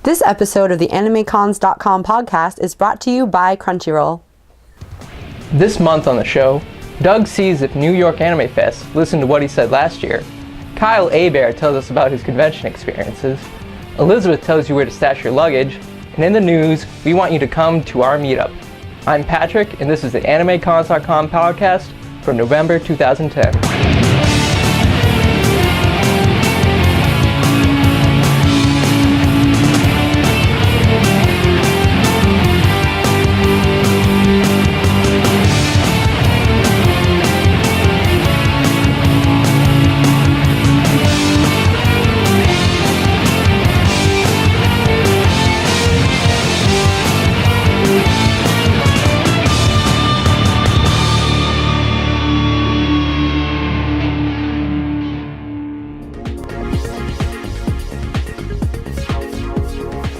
This episode of the AnimeCons.com podcast is brought to you by Crunchyroll. This month on the show, Doug sees if New York Anime Fest listened to what he said last year. Kyle Hebert tells us about his convention experiences. Elizabeth tells you where to stash your luggage. And in the news, we want you to come to our meetup. I'm Patrick, and this is the AnimeCons.com podcast for November 2010.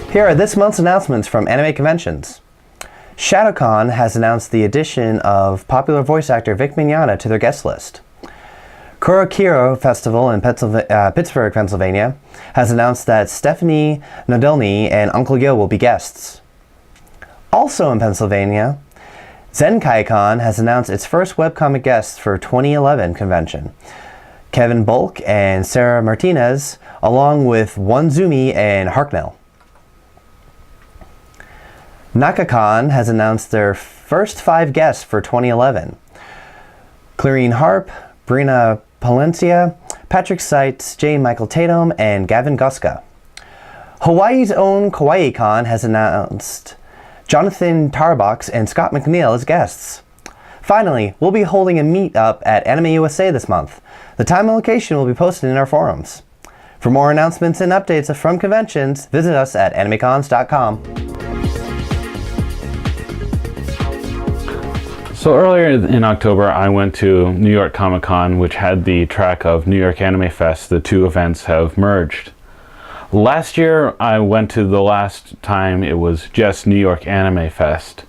Here are this month's announcements from anime conventions. ShadoCon has announced the addition of popular voice actor Vic Mignogna to their guest list. KuroKiiro Festival in Pittsburgh, Pennsylvania has announced that Stephanie Nodelny and Uncle Yo will be guests. Also in Pennsylvania, Zenkaikon has announced its first webcomic guests for 2011 convention. Kevin Bulk and Sarah Martinez, along with Onezumi and Harknell. Naka-Kon has announced their first 5 guests for 2011. Clarine Harp, Brina Palencia, Patrick Seitz, J. Michael Tatum, and Gavin Guska. Hawaii's own Kawaii-Kon has announced Jonathan Tarbox and Scott McNeil as guests. Finally, we'll be holding a meetup at Anime USA this month. The time and location will be posted in our forums. For more announcements and updates from conventions, visit us at AnimeCons.com. So earlier in October, I went to New York Comic Con, which had the track of New York Anime Fest. The two events have merged. Last year, I went to the last time it was just New York Anime Fest.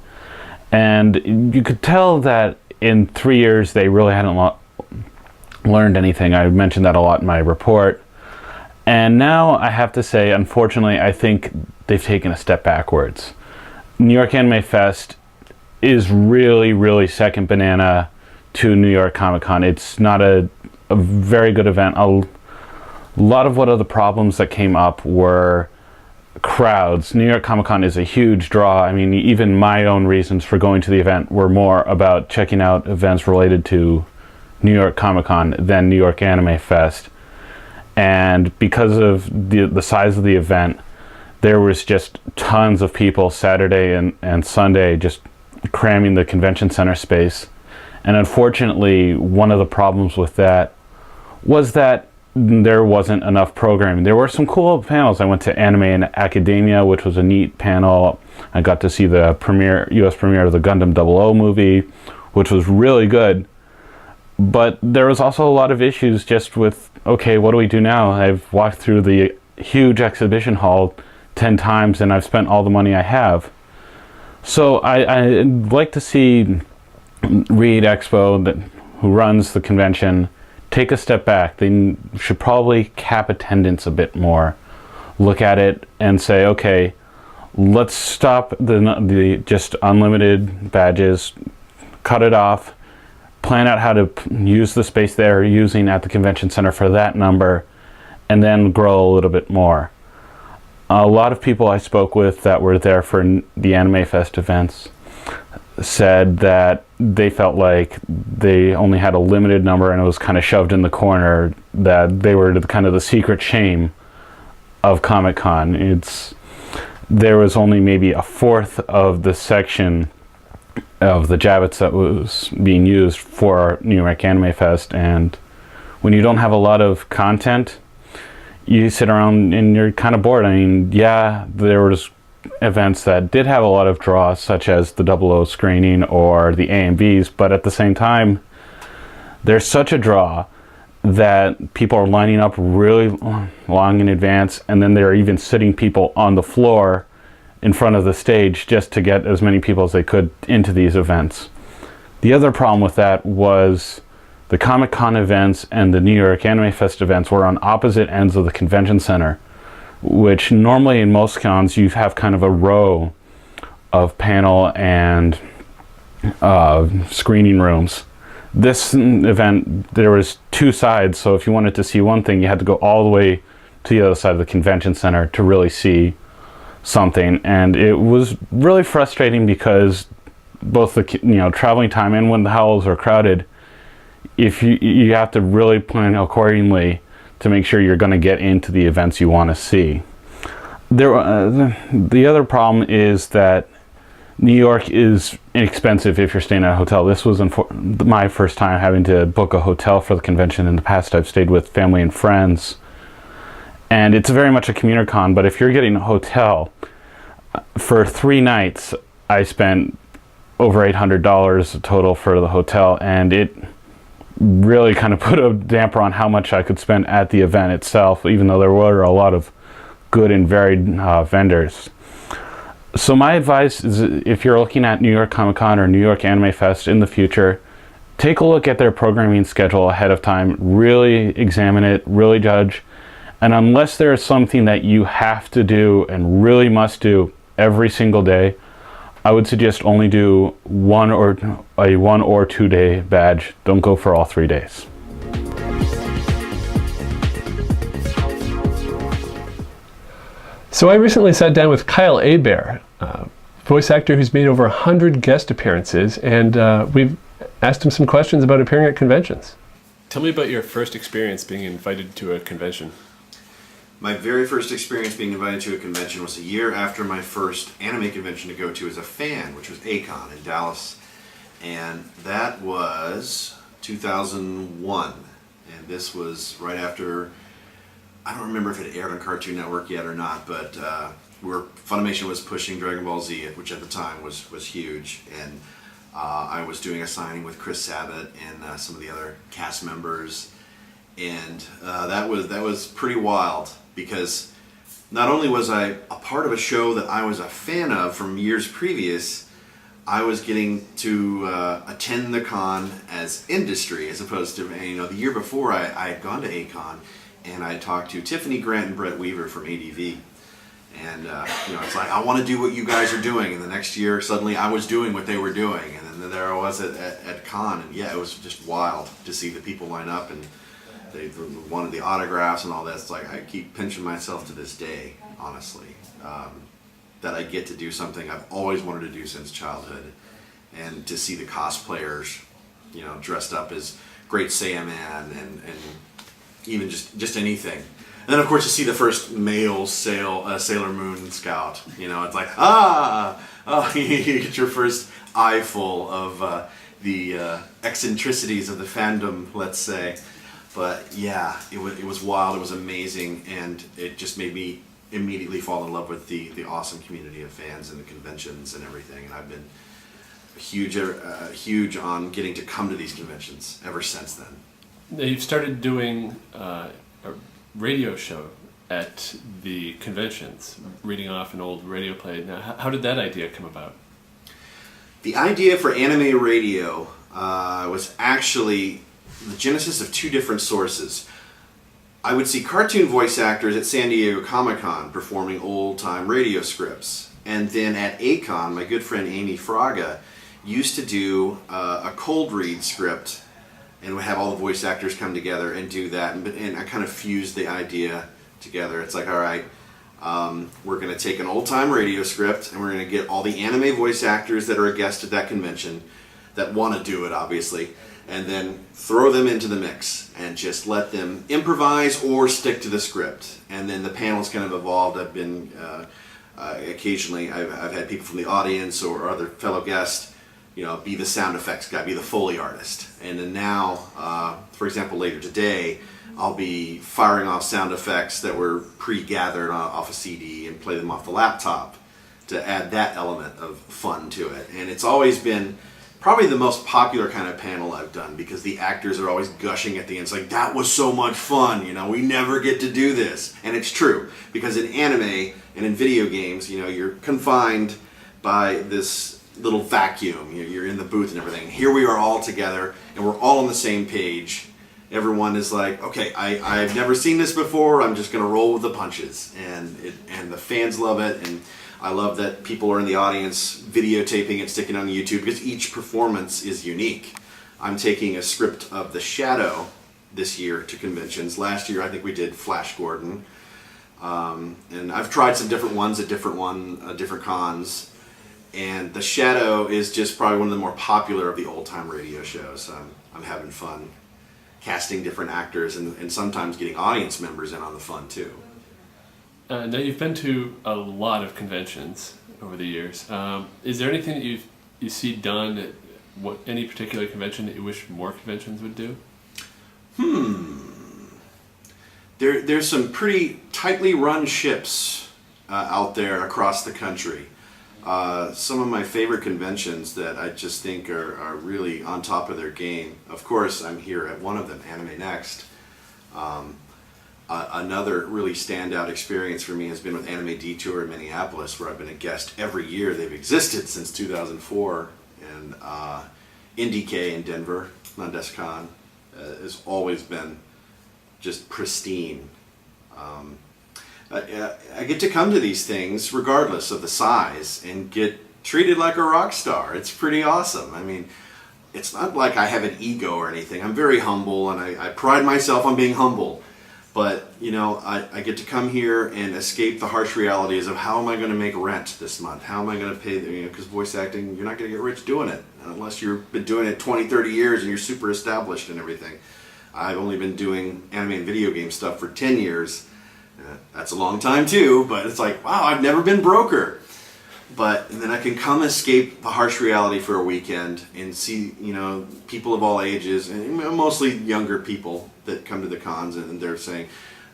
And you could tell that in 3 years, they really hadn't learned anything. I mentioned that a lot in my report. And now I have to say, unfortunately, I think they've taken a step backwards. New York Anime Fest is really second banana to New York Comic Con. It's not a very good event. A lot of what are the problems that came up were crowds. New York Comic Con is a huge draw. I mean, even my own reasons for going to the event were more about checking out events related to New York Comic Con than New York Anime Fest. And because of the size of the event, there was just tons of people Saturday and Sunday just cramming the convention center space. And unfortunately, one of the problems with that was that there wasn't enough programming. There were some cool panels. I went to Anime and Academia, which was a neat panel. I got to see the US premiere of the Gundam 00 movie, which was really good. But there was also a lot of issues just with, okay, what do we do now? I've walked through the huge exhibition hall 10 times and I've spent all the money I have. So I'd like to see Reed Expo, who runs the convention, take a step back. They should probably cap attendance a bit more. Look at it and say, okay, let's stop the just unlimited badges, cut it off, plan out how to use the space they're using at the convention center for that number, and then grow a little bit more. A lot of people I spoke with that were there for the Anime Fest events said that they felt like they only had a limited number and it was kind of shoved in the corner, that they were kind of the secret shame of Comic-Con. There was only maybe a fourth of the section of the Javits that was being used for New York Anime Fest, and when you don't have a lot of content, you sit around and you're kind of bored. I mean, yeah, there was events that did have a lot of draws, such as the 00 screening or the AMVs, but at the same time, there's such a draw that people are lining up really long in advance, and then they're even sitting people on the floor in front of the stage just to get as many people as they could into these events. The other problem with that was the Comic-Con events and the New York Anime Fest events were on opposite ends of the convention center. which normally in most cons you have kind of a row of panel and screening rooms. This event, there was two sides, so if you wanted to see one thing, you had to go all the way to the other side of the convention center to really see something, and it was really frustrating because both the traveling time and when the halls are crowded, if you have to really plan accordingly to make sure you're going to get into the events you want to see. The other problem is that New York is inexpensive if you're staying at a hotel. This was my first time having to book a hotel for the convention. In the past, I've stayed with family and friends, and it's very much a commuter con, but if you're getting a hotel, for 3 nights, I spent over $800 total for the hotel, and it really kind of put a damper on how much I could spend at the event itself, even though there were a lot of good and varied vendors. So my advice is, if you're looking at New York Comic Con or New York Anime Fest in the future, take a look at their programming schedule ahead of time, really examine it, really judge, and unless there is something that you have to do and really must do every single day, I would suggest only do a 1 or 2 day badge. Don't go for all 3 days. So I recently sat down with Kyle Hebert, voice actor who's made over 100 guest appearances, and we've asked him some questions about appearing at conventions. Tell me about your first experience being invited to a convention. My very first experience being invited to a convention was a year after my first anime convention to go to as a fan, which was ACON in Dallas. And that was 2001. And this was right after, I don't remember if it aired on Cartoon Network yet or not, but where Funimation was pushing Dragon Ball Z, which at the time was huge. And I was doing a signing with Chris Sabat and some of the other cast members. And that was pretty wild, because not only was I a part of a show that I was a fan of from years previous, I was getting to attend the con as industry, as opposed to, the year before I had gone to ACON and I talked to Tiffany Grant and Brett Weaver from ADV. And it's like, I want to do what you guys are doing. And the next year, suddenly I was doing what they were doing. And then there I was at con, and yeah, it was just wild to see the people line up, and they wanted the autographs and all that. It's like, I keep pinching myself to this day, honestly, that I get to do something I've always wanted to do since childhood, and to see the cosplayers, dressed up as Great Saiyaman and even just anything. And then of course you see the first male Sailor Moon Scout. It's like, you get your first eyeful of the eccentricities of the fandom, let's say. But yeah, it was wild, it was amazing, and it just made me immediately fall in love with the awesome community of fans and the conventions and everything. And I've been huge on getting to come to these conventions ever since then. Now, you've started doing a radio show at the conventions, reading off an old radio play. Now, how did that idea come about? The idea for anime radio was actually the genesis of two different sources. I would see cartoon voice actors at San Diego Comic-Con performing old-time radio scripts. And then at ACON, my good friend Amy Fraga used to do a cold read script, and would have all the voice actors come together and do that. And I kind of fused the idea together. It's like, all right, we're going to take an old-time radio script, and we're going to get all the anime voice actors that are a guest at that convention that want to do it, obviously, and then throw them into the mix and just let them improvise or stick to the script. And then the panel's kind of evolved. I've been occasionally, I've had people from the audience or other fellow guests, be the sound effects guy, be the Foley artist. And then now, for example, later today, I'll be firing off sound effects that were pre-gathered off a CD and play them off the laptop to add that element of fun to it. And it's always been probably the most popular kind of panel I've done, because the actors are always gushing at the end. It's like, that was so much fun, we never get to do this. And it's true, because in anime and in video games, you're confined by this little vacuum. You're in the booth and everything. Here we are all together, and we're all on the same page, everyone is like, okay, I've never seen this before. I'm just going to roll with the punches, and the fans love it, and I love that people are in the audience videotaping it, sticking it on YouTube, because each performance is unique. I'm taking a script of the Shadow this year to conventions. Last year, I think we did Flash Gordon, and I've tried some different ones at different cons. And the Shadow is just probably one of the more popular of the old-time radio shows. I'm having fun casting different actors and sometimes getting audience members in on the fun too. Now you've been to a lot of conventions over the years. Is there anything that you see done at any particular convention that you wish more conventions would do? There's some pretty tightly run ships out there across the country. Some of my favorite conventions that I just think are really on top of their game. Of course, I'm here at one of them, Anime Next. Another really standout experience for me has been with Anime Detour in Minneapolis, where I've been a guest every year. They've existed since 2004. And IndieK in Denver, Naka-Kon, has always been just pristine. I get to come to these things regardless of the size and get treated like a rock star. It's pretty awesome. I mean, it's not like I have an ego or anything. I'm very humble, and I pride myself on being humble. But, you know, I get to come here and escape the harsh realities of how am I going to make rent this month? How am I going to pay, because voice acting, you're not going to get rich doing it unless you've been doing it 20, 30 years and you're super established and everything. I've only been doing anime and video game stuff for 10 years. That's a long time too, but it's like, wow, I've never been broker. And then I can come escape the harsh reality for a weekend and see, you know, people of all ages, and mostly younger people that come to the cons, and they're saying,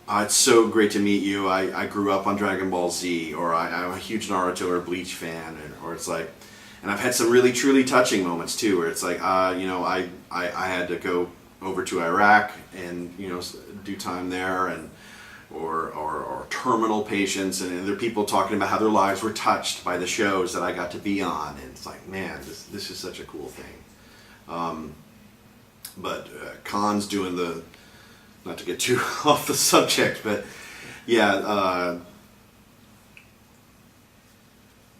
it's so great to meet you. I grew up on Dragon Ball Z, or I'm a huge Naruto or Bleach fan, or it's like, and I've had some really truly touching moments too, where it's like, you know, I had to go over to Iraq and, you know, do time there, and or terminal patients, and there are people talking about how their lives were touched by the shows that I got to be on, and it's like, man, this is such a cool thing. But cons doing the, not to get too off the subject, but yeah,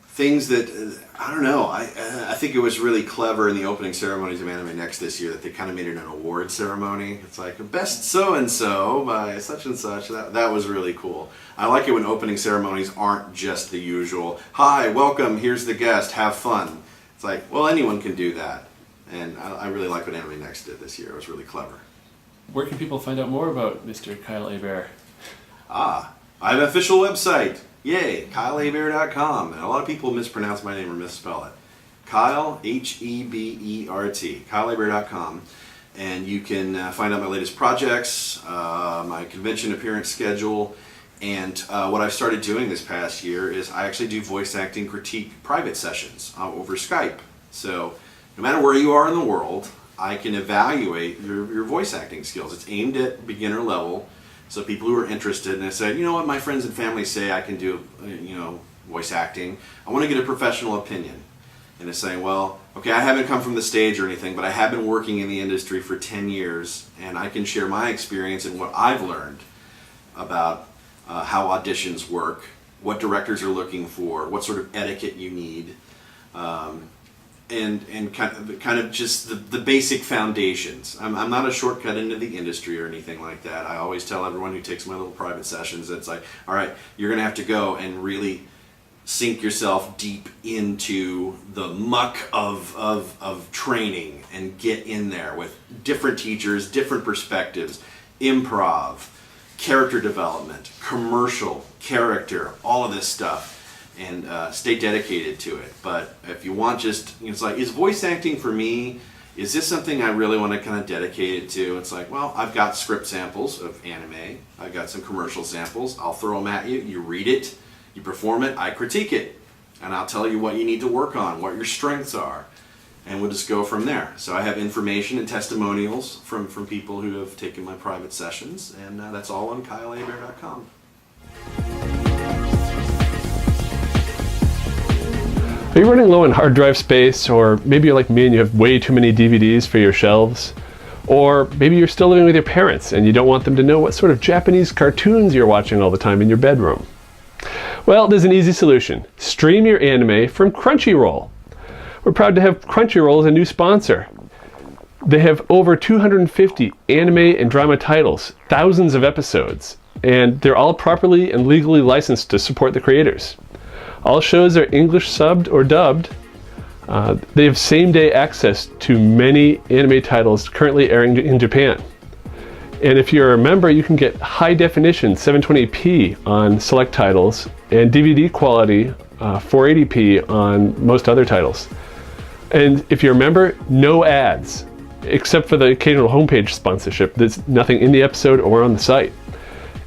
things that, I don't know, I think it was really clever in the opening ceremonies of Anime Next this year that they kind of made it an award ceremony. It's like, best so-and-so by such and such. That was really cool. I like it when opening ceremonies aren't just the usual, hi, welcome, here's the guest, have fun. It's like, well, anyone can do that. And I really like what Anime Next did this year. It was really clever. Where can people find out more about Mr. Kyle Hebert? I have an official website. Yay, KyleHebert.com. And a lot of people mispronounce my name or misspell it. Kyle, Hebert, KyleHebert.com. And you can find out my latest projects, my convention appearance schedule, and what I've started doing this past year is I actually do voice acting critique private sessions over Skype. So no matter where you are in the world, I can evaluate your voice acting skills. It's aimed at beginner level. So people who are interested, and I say, you know what, my friends and family say I can do, you know, voice acting. I want to get a professional opinion. And it's saying, well, okay, I haven't come from the stage or anything, but I have been working in the industry for 10 years, and I can share my experience and what I've learned about how auditions work, what directors are looking for, what sort of etiquette you need, and kind of just the basic foundations. I'm not a shortcut into the industry or anything like that. I always tell everyone who takes my little private sessions, it's like, all right, you're going to have to go and really sink yourself deep into the muck of training and get in there with different teachers, different perspectives, improv, character development, commercial, character, all of this stuff. And stay dedicated to it. But if you want just, it's like, is voice acting for me? Is this something I really want to kind of dedicate it to? It's like, well, I've got script samples of anime. I've got some commercial samples. I'll throw them at you. You read it. You perform it. I critique it. And I'll tell you what you need to work on, what your strengths are. And we'll just go from there. So I have information and testimonials from people who have taken my private sessions. And that's all on KyleHebert.com. Are you running low on hard drive space, or maybe you're like me and you have way too many DVDs for your shelves? Or maybe you're still living with your parents and you don't want them to know what sort of Japanese cartoons you're watching all the time in your bedroom. Well, there's an easy solution. Stream your anime from Crunchyroll. We're proud to have Crunchyroll as a new sponsor. They have over 250 anime and drama titles, thousands of episodes, and they're all properly and legally licensed to support the creators. All shows are English subbed or dubbed. They have same-day access to many anime titles currently airing in Japan. And if you're a member, you can get high-definition 720p on select titles and DVD quality 480p on most other titles. And if you're a member, no ads, except for the occasional homepage sponsorship. There's nothing in the episode or on the site.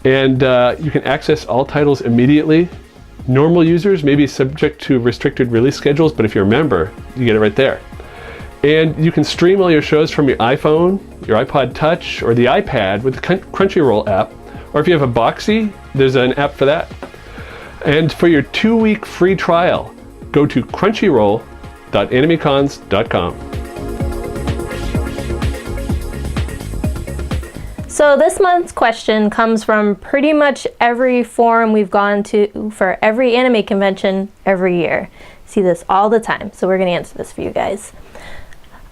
And you can access all titles immediately. Normal users may be subject to restricted release schedules, but if you're a member, you get it right there. And you can stream all your shows from your iPhone, your iPod Touch, or the iPad with the Crunchyroll app. Or if you have a Boxee, there's an app for that. And for your 2-week free trial, go to crunchyroll.animecons.com. So this month's question comes from pretty much every forum we've gone to for every anime convention every year. See this all the time, so we're going to answer this for you guys.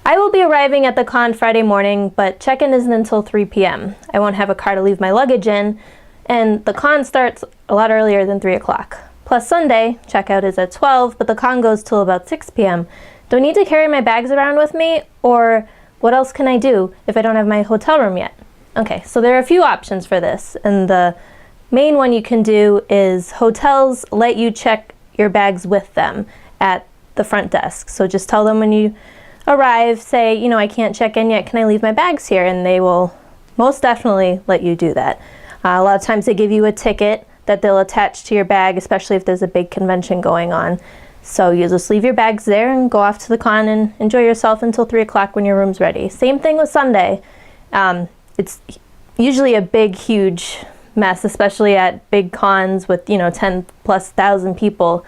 I will be arriving at the con Friday morning, but check-in isn't until 3 p.m. I won't have a car to leave my luggage in, and the con starts a lot earlier than 3 o'clock. Plus Sunday, checkout is at 12, but the con goes till about 6 p.m. Do I need to carry my bags around with me, or what else can I do if I don't have my hotel room yet? Okay, so there are a few options for this, and the main one you can do is hotels let you check your bags with them at the front desk. So just tell them when you arrive, say, you know, I can't check in yet, can I leave my bags here? And they will most definitely let you do that. A lot of times they give you a ticket that they'll attach to your bag, especially if there's a big convention going on. So you just leave your bags there and go off to the con and enjoy yourself until 3 o'clock when your room's ready. Same thing with Sunday. It's usually a big, huge mess, especially at big cons with, 10,000+ people,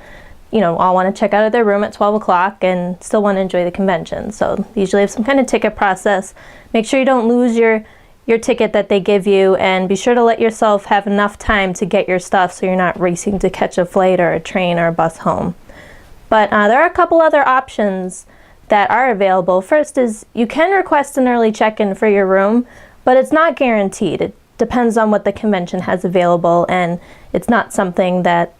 all want to check out of their room at 12 o'clock and still want to enjoy the convention. So they usually have some kind of ticket process. Make sure you don't lose your ticket that they give you, and be sure to let yourself have enough time to get your stuff so you're not racing to catch a flight or a train or a bus home. But there are a couple other options that are available. First is you can request an early check-in for your room, but it's not guaranteed. It depends on what the convention has available, and it's not something that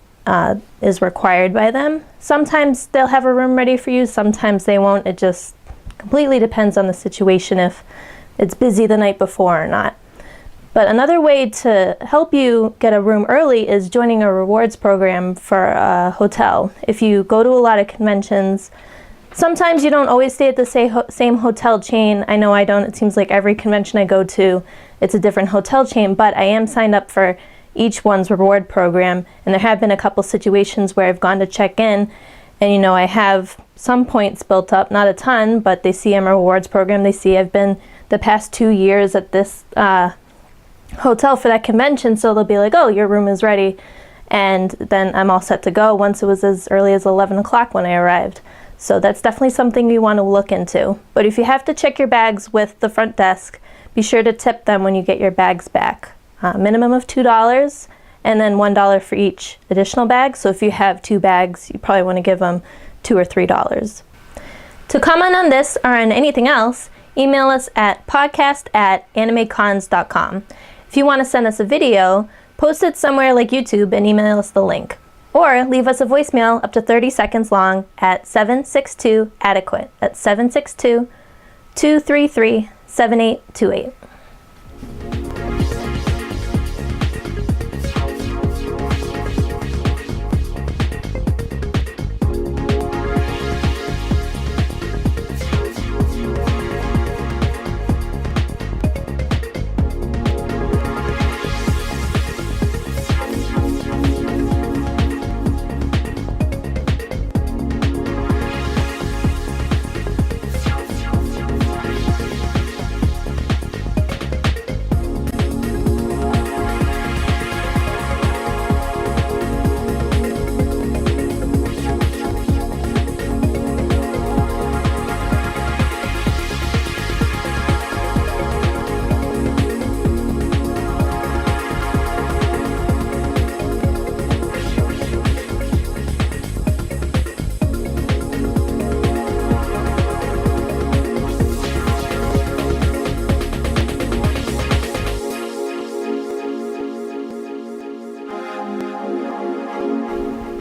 is required by them. Sometimes they'll have a room ready for you, sometimes they won't. It just completely depends on the situation, if it's busy the night before or not. But another way to help you get a room early is joining a rewards program for a hotel. If you go to a lot of conventions, sometimes you don't always stay at the same hotel chain. I know I don't. It seems like every convention I go to, it's a different hotel chain, but I am signed up for each one's reward program, and there have been a couple situations where I've gone to check in, and I have some points built up, not a ton, but they see I'm a rewards program. They see I've been the past 2 years at this hotel for that convention, so they'll be like, oh, your room is ready, and then I'm all set to go once it was as early as 11 o'clock when I arrived. So that's definitely something you want to look into. But if you have to check your bags with the front desk, be sure to tip them when you get your bags back. Minimum of $2, and then $1 for each additional bag. So if you have 2 bags, you probably want to give them $2 or $3. To comment on this or on anything else, email us at podcast@animecons.com. If you want to send us a video, post it somewhere like YouTube and email us the link. Or leave us a voicemail up to 30 seconds long at 762-ADEQUATE. That's 762-233-7828.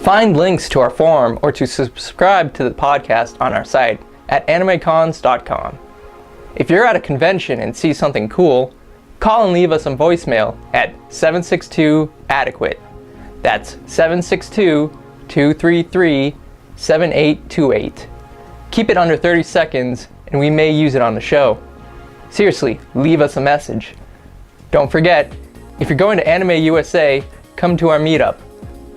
Find links to our forum or to subscribe to the podcast on our site at AnimeCons.com. If you're at a convention and see something cool, call and leave us a voicemail at 762-ADEQUATE. That's 762-233-7828. Keep it under 30 seconds and we may use it on the show. Seriously, leave us a message. Don't forget, if you're going to Anime USA, come to our meetup.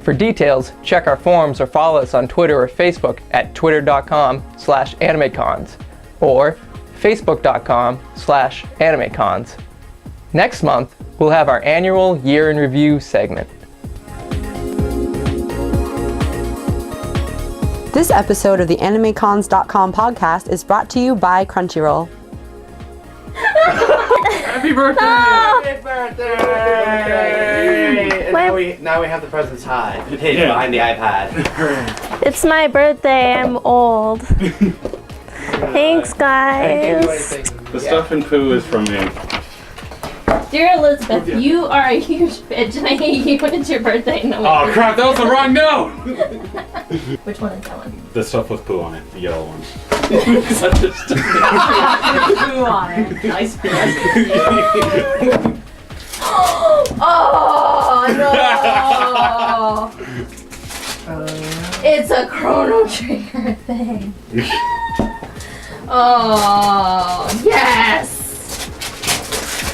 For details, check our forums or follow us on Twitter or Facebook at twitter.com/AnimeCons or facebook.com/AnimeCons. Next month, we'll have our annual Year in Review segment. This episode of the AnimeCons.com podcast is brought to you by Crunchyroll. Happy birthday! Happy birthday! And now we have the presents hide. Hidden behind the iPad. It's my birthday. I'm old. Thanks, guys. The stuff in Pooh is from me. Dear Elizabeth, you are a huge bitch and I hate you when it's your birthday. No, Oh crap, that was the wrong note! Which one is that one? The stuff with Pooh on it, the yellow one. Poo on it. Nice. Oh, no! It's a Chrono Trigger thing. Oh, yes!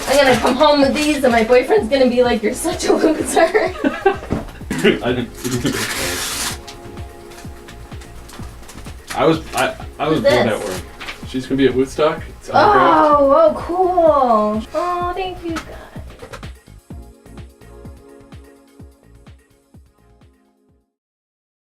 I'm gonna come home with these and my boyfriend's gonna be like, you're such a loser. I was Who's good at this? work. She's gonna be at Woodstock. It's autographed. Oh, cool. Oh, thank you guys.